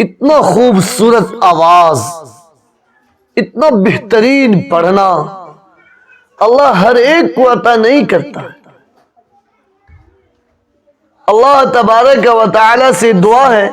اتنا خوبصورت آواز، اتنا بہترین پڑھنا اللہ ہر ایک کو عطا نہیں کرتا۔ اللہ تبارک و تعالی سے دعا ہے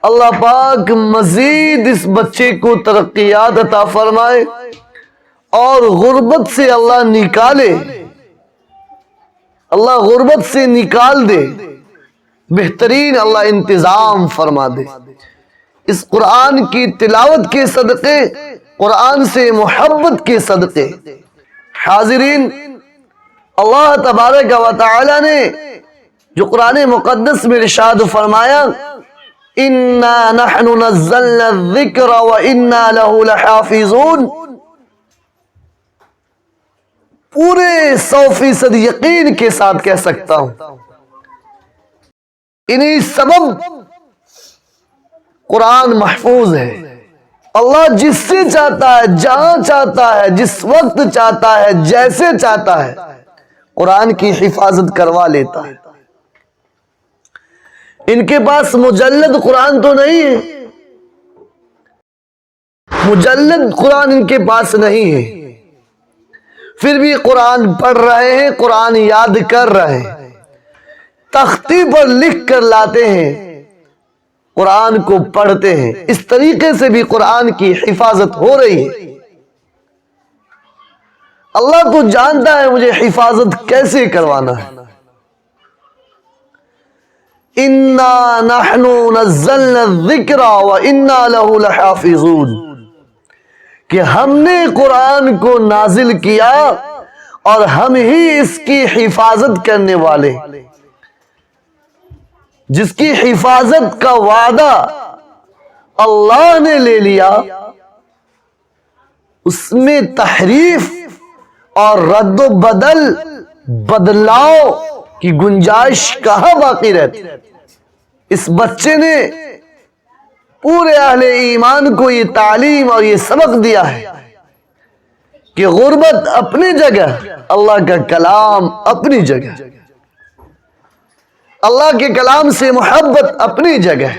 اللہ پاک مزید اس بچے کو ترقیات عطا فرمائے اور غربت سے اللہ نکالے، اللہ غربت سے نکال دے، بہترین اللہ انتظام فرما دے۔ اس قرآن کی تلاوت کے صدقے، قرآن سے محبت کے صدقے، حاضرین، اللہ تبارک و تعالی نے جو قرآن مقدس میں ارشاد فرمایا اِنَّا نَحْنُ نَزَّلْنَا الذِّكْرَ وَإِنَّا لَهُ لَحَافِظُونَ، پورے 100% یقین کے ساتھ کہہ سکتا ہوں انہی سبب قرآن محفوظ ہے۔ اللہ جس سے چاہتا ہے، جہاں چاہتا ہے، جس وقت چاہتا ہے، جیسے چاہتا ہے، قرآن کی حفاظت کروا لیتا ہے۔ ان کے پاس مجلد قرآن تو نہیں ہے، مجلد قرآن ان کے پاس نہیں ہے، پھر بھی قرآن پڑھ رہے ہیں، قرآن یاد کر رہے ہیں، تختی پر لکھ کر لاتے ہیں، قرآن کو پڑھتے ہیں۔ اس طریقے سے بھی قرآن کی حفاظت ہو رہی ہے۔ اللہ تو جانتا ہے مجھے حفاظت کیسے کروانا ہے۔ اِنَّا نَحْنُ نَزَّلْنَا الذِّكْرَ وَإِنَّا لَهُ لَحَافِظُونَ، کہ ہم نے قرآن کو نازل کیا اور ہم ہی اس کی حفاظت کرنے والے، جس کی حفاظت کا وعدہ اللہ نے لے لیا، اس میں تحریف اور رد و بدل، بدلاؤ کی گنجائش کہاں باقی رہتی۔ اس بچے نے پورے اہل ایمان کو یہ تعلیم اور یہ سبق دیا ہے کہ غربت اپنی جگہ، اللہ کا کلام اپنی جگہ، اللہ کے کلام سے محبت اپنی جگہ۔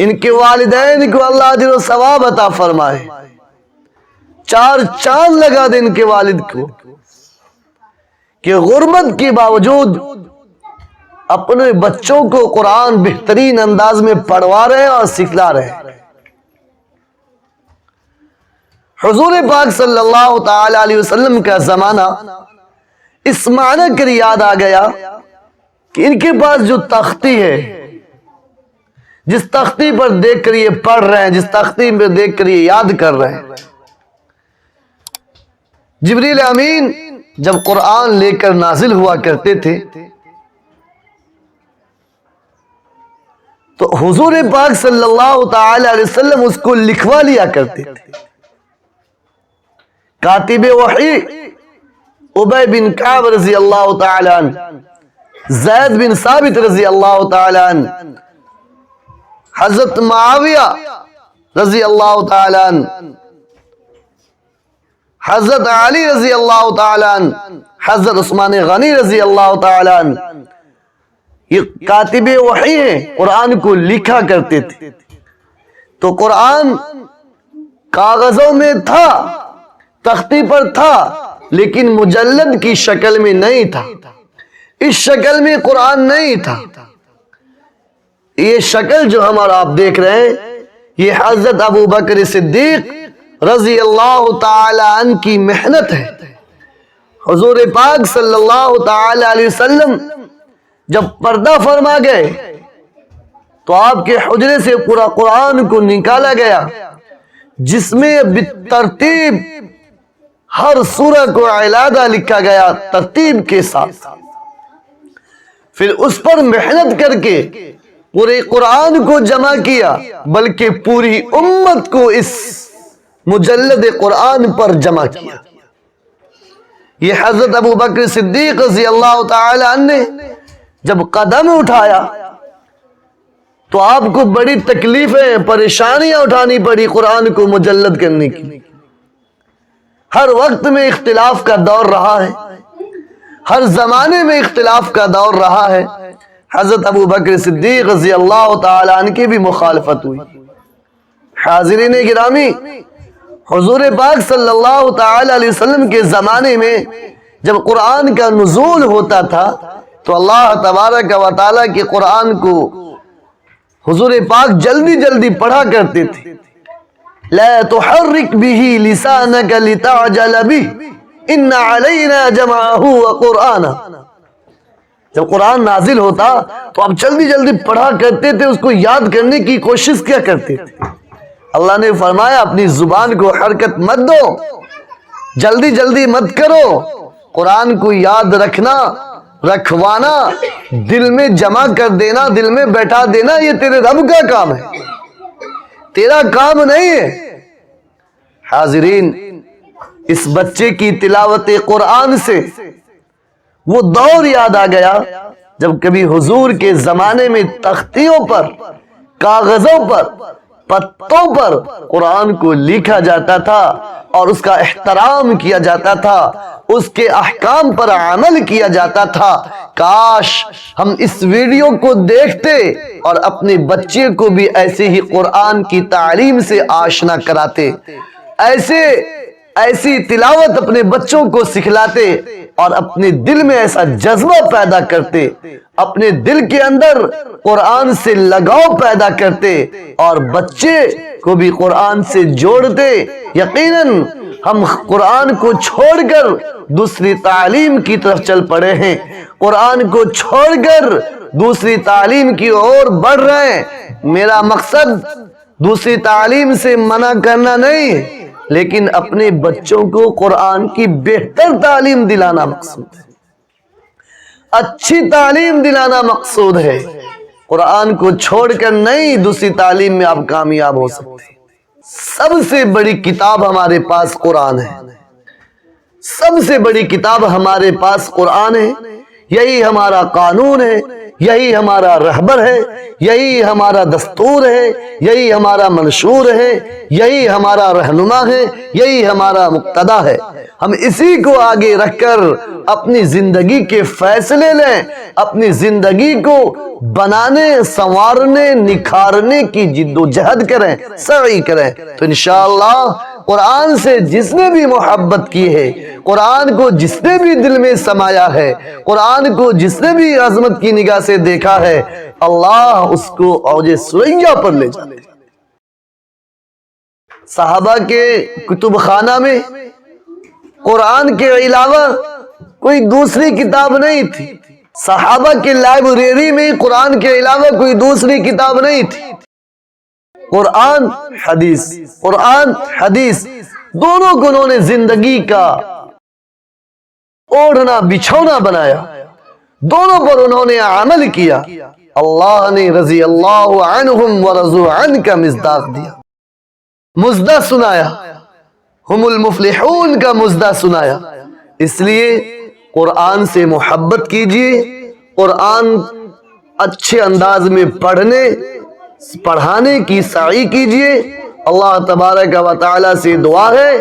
ان کے والدین کو اللہ اجر و ثواب عطا فرمائے، 4 چاند لگا دے ان کے والد کو کہ غربت کے باوجود اپنے بچوں کو قرآن بہترین انداز میں پڑھوا رہے ہیں اور سکھلا رہے ہیں۔ حضور پاک صلی اللہ تعالی علیہ وسلم کا زمانہ اس معنی کر یاد آ گیا کہ ان کے پاس جو تختی ہے، جس تختی پر دیکھ کر یہ پڑھ رہے ہیں، جس تختی پر دیکھ کر یہ یاد کر رہے ہیں، جبریل امین جب قرآن لے کر نازل ہوا کرتے تھے تو حضور پاک صلی اللہ تعالی علیہ وسلم اس کو لکھوا لیا کرتے تھے۔ کاتب وحی ابی بن کعب رضی اللہ تعالی عنہ، زید بن ثابت رضی اللہ تعالی عنہ، حضرت معاویہ رضی اللہ تعالی عنہ، حضرت علی رضی اللہ تعالی عنہ، حضرت عثمان غنی رضی اللہ تعالی عنہ، یہ کاتب وحی ہیں، قرآن کو لکھا کرتے تھے۔ تو قرآن کاغذوں میں تھا، تختی پر تھا، لیکن مجلد کی شکل میں نہیں تھا، اس شکل میں قرآن نہیں تھا۔ یہ شکل جو ہم اور آپ دیکھ رہے ہیں، یہ حضرت ابو بکر صدیق رضی اللہ تعالی عنہ کی محنت ہے۔ حضور پاک صلی اللہ تعالی علیہ وسلم جب پردہ فرما گئے تو آپ کے حجرے سے پورا قرآن کو نکالا گیا، جس میں بالترتیب ہر سورہ کو علیحدہ لکھا گیا ترتیب کے ساتھ۔ پھر اس پر محنت کر کے پورے قرآن کو جمع کیا، بلکہ پوری امت کو اس مجلد قرآن پر جمع کیا۔ یہ حضرت ابو بکر صدیق رضی اللہ تعالی عنہ نے جب قدم اٹھایا تو آپ کو بڑی تکلیفیں، پریشانیاں اٹھانی پڑی قرآن کو مجلد کرنے کی۔ ہر وقت میں اختلاف کا دور رہا ہے، ہر زمانے میں اختلاف کا دور رہا ہے۔ حضرت ابو بکر صدیق رضی اللہ تعالیٰ عنہ کی بھی مخالفت ہوئی۔ حاضرین گرامی، حضور پاک صلی اللہ تعالیٰ علیہ وسلم کے زمانے میں جب قرآن کا نزول ہوتا تھا تو اللہ تبارک و تعالیٰ کے قرآن کو حضور پاک جلدی جلدی پڑھا کرتے تھے۔ لا تحرک به لسانک لتعجل به ان علینا جمعہ وقرآنہ۔ جب قرآن نازل ہوتا تو آپ جلدی جلدی پڑھا کرتے تھے، اس کو یاد کرنے کی کوشش کیا کرتے تھے۔ اللہ نے فرمایا اپنی زبان کو حرکت مت دو، جلدی جلدی مت کرو، قرآن کو یاد رکھنا، رکھوانا، دل میں جمع کر دینا، دل میں بیٹھا دینا، یہ تیرے رب کا کام ہے، تیرا کام نہیں ہے۔ حاضرین، اس بچے کی تلاوت قرآن سے وہ دور یاد آ گیا جب کبھی حضور کے زمانے میں تختیوں پر، کاغذوں پر، پتوں پر قرآن کو لکھا جاتا تھا اور اس کا احترام کیا جاتا تھا، اس کے احکام پر عمل کیا جاتا تھا۔ کاش ہم اس ویڈیو کو دیکھتے اور اپنے بچے کو بھی ایسے ہی قرآن کی تعلیم سے آشنا کراتے، ایسی تلاوت اپنے بچوں کو سکھلاتے اور اپنے دل میں ایسا جذبہ پیدا کرتے، اپنے دل کے اندر قرآن سے لگاؤ پیدا کرتے اور بچے کو بھی قرآن سے جوڑتے۔ یقیناً ہم قرآن کو چھوڑ کر دوسری تعلیم کی طرف چل پڑے ہیں، قرآن کو چھوڑ کر دوسری تعلیم کی اور بڑھ رہے ہیں۔ میرا مقصد دوسری تعلیم سے منع کرنا نہیں ہے، لیکن اپنے بچوں کو قرآن کی بہتر تعلیم دلانا مقصود ہے، اچھی تعلیم دلانا مقصود ہے۔ قرآن کو چھوڑ کر نہیں دوسری تعلیم میں آپ کامیاب ہو سکتے۔ سب سے بڑی کتاب ہمارے پاس قرآن ہے، سب سے بڑی کتاب ہمارے پاس قرآن ہے، یہی ہمارا قانون ہے، یہی ہمارا رہبر ہے، یہی ہمارا دستور ہے، یہی ہمارا منشور ہے، یہی ہمارا رہنما ہے، یہی ہمارا مقتدی ہے۔ ہم اسی کو آگے رکھ کر اپنی زندگی کے فیصلے لیں، اپنی زندگی کو بنانے، سنوارنے، نکھارنے کی جد و جہد کریں، سعی کریں تو انشاءاللہ قرآن سے جس نے بھی محبت کی ہے، قرآن کو جس نے بھی دل میں سمایا ہے، قرآن کو جس نے بھی عظمت کی نگاہ سے دیکھا ہے، اللہ اس کو اوج ثریا پر لے جاتے۔ صحابہ کے کتب خانہ میں قرآن کے علاوہ کوئی دوسری کتاب نہیں تھی، صحابہ کے لائبریری میں قرآن کے علاوہ کوئی دوسری کتاب نہیں تھی۔ قرآن حدیث، قرآن حدیث دونوں کو انہوں نے زندگی کا اوڑھنا بچھونا بنایا، دونوں پر انہوں نے عمل کیا۔ اللہ نے رضی اللہ عنہم ورضوا عنہ کا مصداق دیا، مزدہ سنایا، ہم المفلحون کا مزدہ سنایا۔ اس لیے قرآن سے محبت کیجئے، قرآن اچھے انداز میں پڑھانے کی سعی کیجئے۔ اللہ تبارک و تعالی سے دعا ہے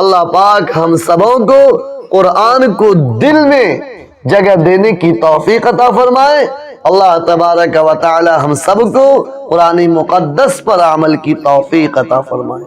اللہ پاک ہم سبوں کو قرآن کو دل میں جگہ دینے کی توفیق عطا فرمائے۔ اللہ تبارک و تعالی ہم سب کو قرآن مقدس پر عمل کی توفیق عطا فرمائے۔